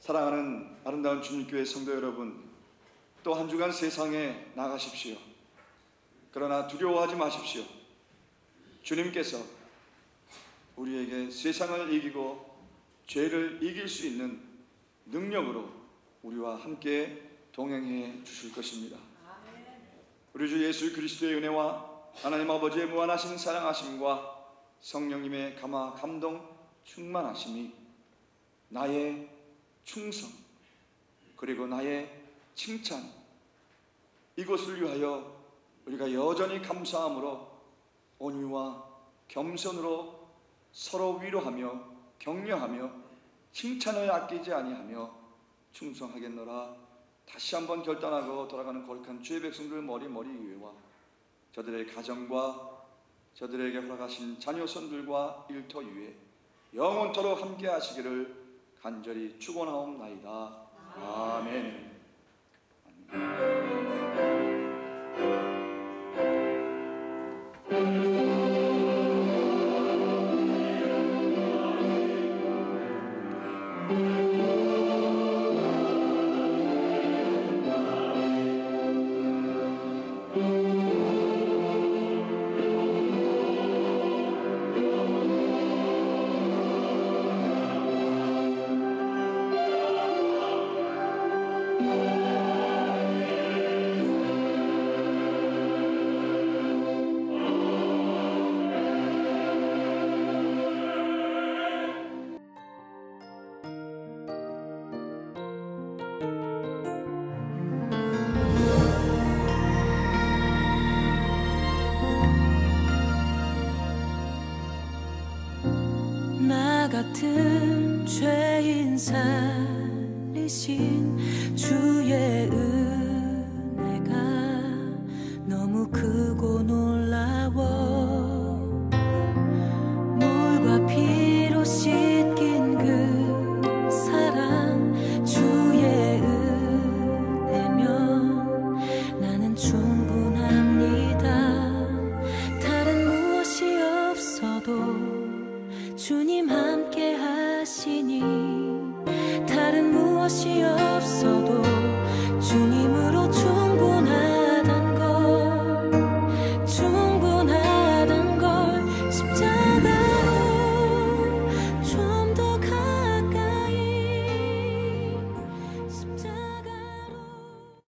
사랑하는 아름다운 주님교회 성도 여러분, 또 한 주간 세상에 나가십시오. 그러나 두려워하지 마십시오. 주님께서 우리에게 세상을 이기고 죄를 이길 수 있는 능력으로 우리와 함께 동행해 주실 것입니다. 우리 주 예수 그리스도의 은혜와 하나님 아버지의 무한하신 사랑하심과 성령님의 감화 감동 충만하심이 나의 충성 그리고 나의 칭찬, 이것을 위하여 우리가 여전히 감사함으로 온유와 겸손으로 서로 위로하며 격려하며 칭찬을 아끼지 아니하며 충성하겠노라. 다시 한번 결단하고 돌아가는 거룩한 주의 백성들 머리 위에와 저들의 가정과 저들에게 허락하신 자녀손들과 일터 위에 영원토록 함께 하시기를 간절히 축원하옵나이다. 아멘. 나 같은 죄인 살리신 주의 은혜가 너무 크고